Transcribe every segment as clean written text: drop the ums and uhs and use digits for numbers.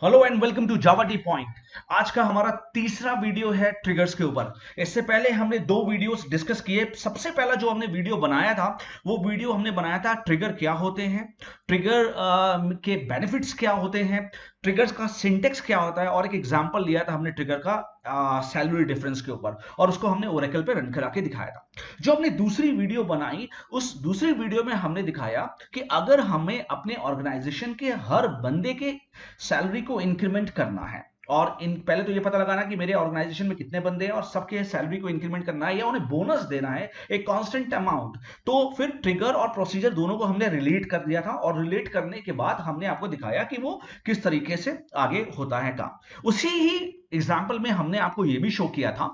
Hello and welcome to Java T point. आज का हमारा तीसरा वीडियो है ट्रिगर्स के ऊपर। इससे पहले हमने दो वीडियोस डिस्कस किए। सबसे पहला जो हमने वीडियो बनाया था वो वीडियो हमने बनाया था ट्रिगर क्या होते हैं, ट्रिगर के बेनिफिट्स क्या होते हैं, ट्रिगर्स का सिंटेक्स क्या होता है, और एक एग्जांपल लिया था हमने ट्रिगर का सैलरी डिफरेंस के ऊपर, और उसको हमने ओरेकल पे रन करा के दिखाया था। जो हमने दूसरी वीडियो बनाई, उस दूसरी वीडियो में हमने दिखाया कि अगर हमें अपने ऑर्गेनाइजेशन के हर बंदे के सैलरी को इंक्रीमेंट करना है, और इन पहले तो ये पता लगाना कि मेरे ऑर्गेनाइजेशन में कितने बंदे हैं और सबके सैलरी को इंक्रीमेंट करना है या उन्हें बोनस देना है एक कांस्टेंट अमाउंट, तो फिर ट्रिगर और प्रोसीजर दोनों को हमने रिलेट कर दिया था, और रिलेट करने के बाद हमने आपको दिखाया कि वो किस तरीके से आगे होता है काम। उसी ही एग्जाम्पल में हमने आपको यह भी शो किया था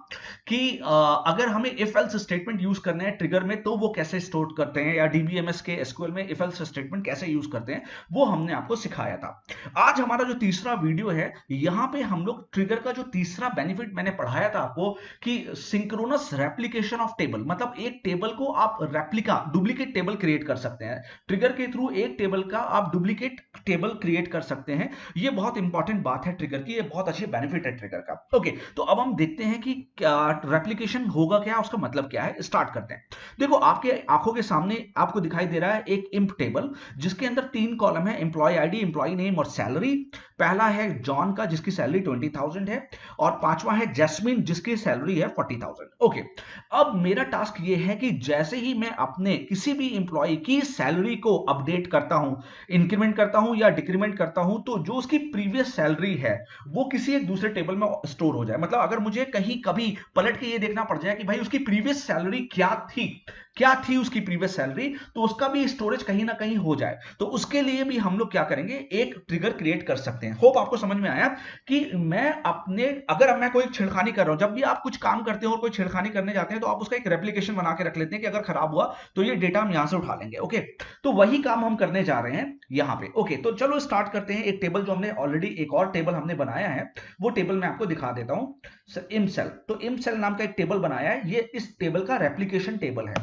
कि अगर हमें इफ एल्स स्टेटमेंट यूज करने हैं ट्रिगर में तो वो कैसे स्टोर करते हैं, या डीबीएमएस के एसक्यूएल में इफ एल्स स्टेटमेंट कैसे यूज करते हैं, वो हमने आपको सिखाया था। आज हमारा जो तीसरा वीडियो है, यहां पे हम लोग ट्रिगर का जो तीसरा बेनिफिट मैंने पढ़ाया था आपको कि सिंक्रोनस रेप्लिकेशन ऑफ टेबल, मतलब एक टेबल को आप रेप्लिका डुप्लीकेट टेबल क्रिएट कर सकते हैं। ट्रिगर के थ्रू एक टेबल का आप डुप्लीकेट टेबल क्रिएट कर सकते हैं। ये बहुत इंपॉर्टेंट बात है ट्रिगर की, ये बहुत अच्छी बेनिफिट है ट्रिगर का। ओके, तो अब हम देखते हैं कि क्या रेप्लिकेशन होगा, क्या उसका मतलब क्या है। स्टार्ट करते हैं। देखो, आपके आंखों के सामने आपको दिखाई दे रहा है एक इंप टेबल जिसके अंदर तीन कॉलम है, एम्प्लॉय आईडी, एम्प्लॉय नेम और सैलरी। पहला है जॉन का जिसकी सैलरी 20,000 है, और पांचवा है जैस्मिन जिसकी सैलरी है 40,000। ओके, अब मेरा टास्क ये है कि जैसे ही मैं अपने किसी भी इंप्लॉय की सैलरी को अपडेट करता हूं, इंक्रीमेंट करता हूं या डिक्रीमेंट करता हूं, तो जो उसकी प्रीवियस सैलरी है वो किसी एक दूसरे टेबल में स्टोर हो जाए। मतलब अगर मुझे कहीं कभी पलट के ये देखना पड़ जाए कि भाई उसकी प्रीवियस सैलरी क्या थी उसकी प्रीवियस सैलरी, तो उसका भी स्टोरेज कहीं ना कहीं हो जाए। तो उसके लिए भी हम लोग क्या करेंगे, एक ट्रिगर क्रिएट कर सकते हैं। होप आपको समझ में आया कि मैं अपने, अगर मैं कोई छेड़खानी कर रहा हूं, जब भी आप कुछ काम करते हो और कोई छेड़खानी करने जाते हैं तो आप उसका एक रेप्लिकेशन बना के रख लेते हैं कि अगर खराब हुआ तो ये डेटा हम यहां से उठा लेंगे। ओके, तो वही काम हम करने जा रहे हैं यहां पे। ओके, तो चलो स्टार्ट करते हैं। एक टेबल जो हमने ऑलरेडी, एक और टेबल हमने बनाया है, वो टेबल मैं आपको दिखा देता हूं। इम सेल, तो इम सेल नाम का एक टेबल बनाया है, ये इस टेबल का रेप्लिकेशन टेबल है।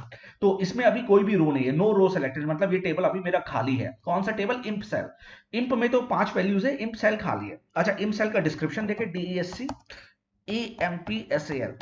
तो इसमें अभी कोई भी रो नहीं है, नो रो सेलेक्टेड, मतलब ये टेबल अभी मेरा खाली है। कौन सा टेबल? इंप सेल। इंप में तो 5 वैल्यूज है, इंप सेल खाली है। अच्छा, इंप सेल का डिस्क्रिप्शन देखे, DESC EMPSAL।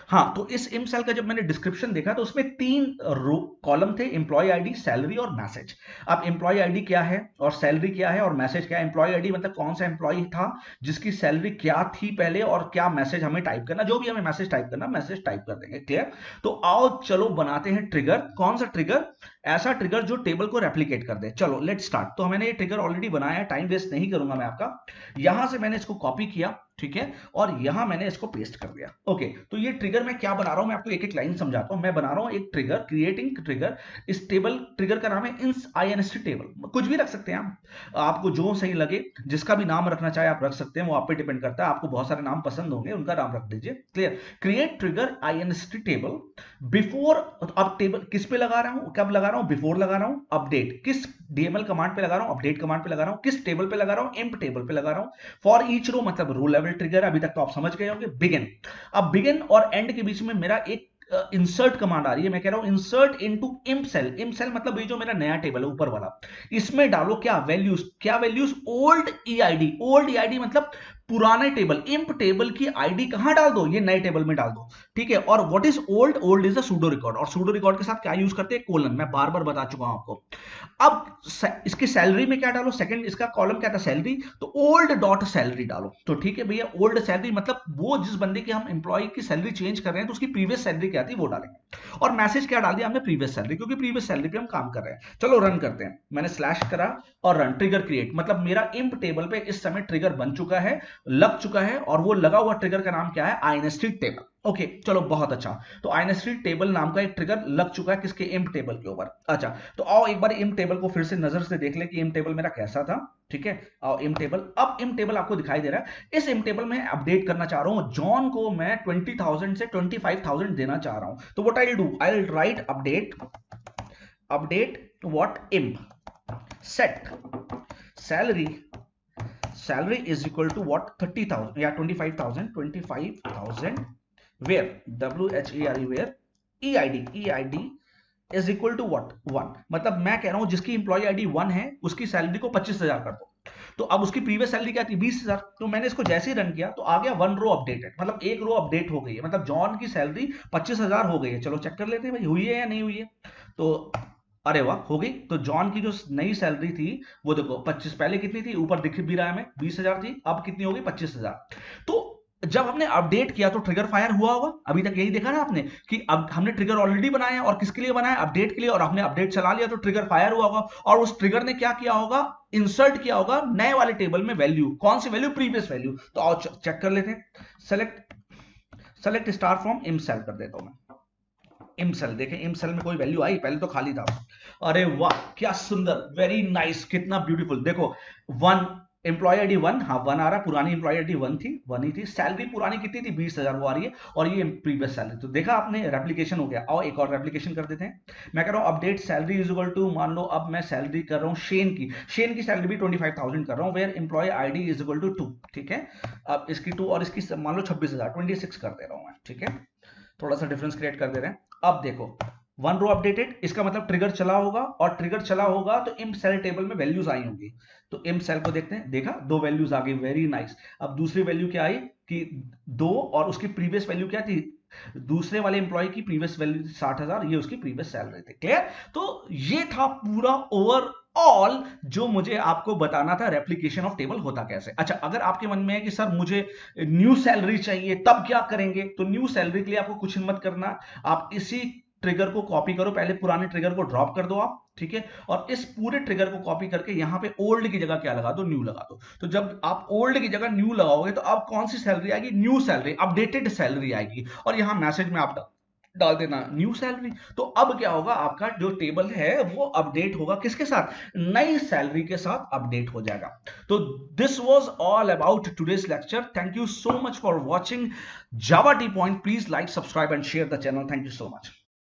हाँ, तो इस इम सेल का जब मैंने डिस्क्रिप्शन देखा तो उसमें 3 रो कॉलम थे, एम्प्लॉय आईडी, सैलरी और मैसेज। अब एम्प्लॉय आईडी क्या है और सैलरी क्या है और मैसेज क्या है? एम्प्लॉय आईडी मतलब कौन सा एम्प्लॉय था जिसकी सैलरी क्या थी पहले, और क्या मैसेज हमें टाइप करना, जो भी हमें मैसेज टाइप करना, मैसेज टाइप कर देंगे। क्लियर? तो आओ चलो बनाते हैं ट्रिगर। कौन सा ट्रिगर? ऐसा ट्रिगर जो टेबल को रेप्लिकेट कर दे। चलो लेट स्टार्ट। तो मैंने ये ट्रिगर ऑलरेडी बनाया है, टाइम वेस्ट नहीं करूंगा मैं आपका। यहां से मैंने इसको कॉपी किया, ठीक है, और यहां मैंने इसको पेस्ट कर दिया। ओके, तो ये ट्रिगर मैं क्या बना रहा हूं, मैं आपको एक एक लाइन समझाता हूं। मैं बना रहा हूं एक ट्रिगर, क्रिएटिंग ट्रिगर। इस टेबल, ट्रिगर का नाम है INST टेबल। कुछ भी रख सकते हैं आप, आपको जो सही लगे, जिसका भी नाम रखना चाहे आप रख सकते हैं, वो आप पे डिपेंड करता है। आपको बहुत सारे नाम पसंद होंगे, उनका नाम रख दीजिए। Clear? Create trigger INST table before. अब टेबल किस पे लगा रहा हूं, कब लगा रहा हूं? बिफोर लगा रहा हूं। अपडेट किस DML कमांड पे लगा रहा हूं? अपडेट कमांड पे लगा रहा हूं। किस टेबल पे लगा रहा हूं? इंप टेबल पे लगा रहा हूं। फॉर ईच रो मतलब रो लेवल ट्रिगर, अभी तक तो आप समझ गए होंगे। बिगिन, अब बिगिन और एंड के बीच में मेरा एक इंसर्ट कमांड आ रही है। मैं कह रहा हूं इंसर्ट इनटू इंप सेल। इंप सेल मतलब ये जो मेरा नया टेबल है ऊपर वाला, इसमें डालो क्या वैल्यूज, क्या values? Old EID। Old EID मतलब पुराने टेबल, इंप टेबल की आईडी कहां डाल दो? ये नए टेबल में डाल दो। ठीक है, और what is old? Old is a pseudo record, और सूडो रिकॉर्ड के साथ क्या यूज करते हैं? कोलन। मैं बार बार बता चुका हूं आपको। अब इसकी सैलरी में क्या डालो? सेकंड इसका कॉलम क्या था? सैलरी। तो ओल्ड डॉट सैलरी डालो। तो ठीक है भैया, ओल्ड सैलरी मतलब वो जिस बंदे की हम एम्प्लॉय की सैलरी चेंज कर रहे हैं तो उसकी प्रीवियस सैलरी क्या थी वो डालेंगे। और मैसेज क्या डाल दिया हमने? प्रीवियस सैलरी, क्योंकि प्रीवियस सैलरी पे हम काम कर रहे हैं। चलो रन करते हैं। मैंने स्लैश करा और रन। ट्रिगर क्रिएट, मतलब मेरा इंप टेबल पे इस समय ट्रिगर बन चुका है, लग चुका है, और वो लगा हुआ ट्रिगर का नाम क्या है? INST table. ओके, चलो बहुत अच्छा। तो INST टेबल नाम का एक ट्रिगर लग चुका है किसके? इंप टेबल के ऊपर। अच्छा, तो आओ एक बार इंप टेबल को फिर से नजर से देख ले कि इंप टेबल मेरा कैसा था। ठीक है, आओ इंप टेबल। अब इंप टेबल आपको दिखाई दे रहा है। इस इंप टेबल में अपडेट करना चाह रहा हूं, जॉन को मैं 20,000 से 25,000 देना चाह रहा हूं। तो what I will do, I will write update what imp set salary, salary is equal to what? 30,000 या 25,000 where WHERE where EID is equal to what? 1। मतलब मैं कह रहा हूं जिसकी इंप्लॉय आईडी 1 है उसकी सैलरी को 25,000 कर दो। तो अब उसकी प्रीवियस सैलरी क्या थी 20,000। तो मैंने इसको जैसे ही रन किया तो आ गया 1 रो अपडेटेड, मतलब एक रो अपडेट हो गई है, मतलब जॉन की सैलरी 25,000 हो गई है। चलो चेक कर लेते हैं भाई हुई है या नहीं हुई है। तो अरे वाह हो गई। तो जॉन की जो नई सैलरी थी वो देखो 25, पहले कितनी थी ऊपर दिख भी रहा है हमें 20,000 थी, अब कितनी हो गई 25,000। तो जब हमने अपडेट किया तो ट्रिगर फायर हुआ होगा, अभी तक यही देखा ना आपने कि अब हमने ट्रिगर ऑलरेडी बनाया और किसके लिए बनाया अपडेट के लिए, और हमने अपडेट चला लिया तो ट्रिगर फायर हुआ होगा। और उस ट्रिगर ने क्या किया होगा, इंसर्ट किया होगा नए वाले टेबल में वैल्यू, कौन सी वैल्यू, प्रीवियस वैल्यू। तो आओ चेक कर लेते हैं। सेलेक्ट स्टार फ्रॉम इम सेल कर देता हूं मैं। इम सेल देखें, इम सेल में कोई वैल्यू आई, पहले तो खाली था। अरे वाह क्या सुंदर, वेरी नाइस, कितना ब्यूटीफुल। देखो 1 एम्प्लॉय आईडी 1, हाँ 1 आ रहा, पुरानी एम्प्लॉय आईडी 1 थी, 1 ही थी। सैलरी पुरानी कितनी थी 20,000 वो आ रही है, और ये प्रीवियस सैलरी। तो देखा आपने रेप्लिकेशन हो गया। आओ एक और रेप्लिकेशन कर देते हैं। मैं कह रहा हूं update salary is equal to, मान लो अब मैं सैलरी कर रहा हूं शेन की सैलरी भी 25,000 कर रहा हूं, where employ ID is equal to 2, ठीक है। अब इसकी 2 और इसकी मान लो 26,000, 26 कर दे रहा हूं मैं, ठीक है। थोड़ा सा डिफरेंस क्रिएट कर दे रहे हैं। अब देखो 1 रो अपडेटेड, इसका मतलब ट्रिगर चला होगा, और ट्रिगर चला होगा तो इम सेल टेबल में वैल्यूज आई होंगी। तो इम सेल को देखते हैं, देखा 2 वैल्यूज आ गई, वेरी नाइस। अब दूसरी वैल्यू क्या आई कि 2, और उसकी प्रीवियस वैल्यू क्या थी, दूसरे वाले एम्प्लॉय की प्रीवियस वैल्यू 60,000, ये उसकी प्रीवियस सैलरी थी। क्लियर। तो ये था पूरा ओवरऑल जो मुझे आपको बताना था रेप्लिकेशन ऑफ टेबल होता कैसे। अच्छा अगर आपके मन में है कि सर मुझे न्यू सैलरी चाहिए तब क्या करेंगे, तो न्यू सैलरी के लिए आपको कुछ मत करना, आप इसी ट्रिगर को कॉपी करो, पहले पुराने ट्रिगर को ड्रॉप कर दो आप, ठीक है। और इस पूरे ट्रिगर को कॉपी करके यहां पे ओल्ड की जगह क्या लगा दो, न्यू लगा दो। तो जब आप ओल्ड की जगह न्यू लगाओगे तो अब कौन सी सैलरी आएगी, न्यू सैलरी, अपडेटेड सैलरी आएगी। और यहां मैसेज में आप डाल देना न्यू सैलरी। तो अब क्या होगा, आपका जो टेबल है वो अपडेट होगा किसके साथ, नई सैलरी के साथ अपडेट हो जाएगा। तो this was all about today's lecture. Thank you so much for watching Java T point. Please like, subscribe and share the channel. Thank you so much.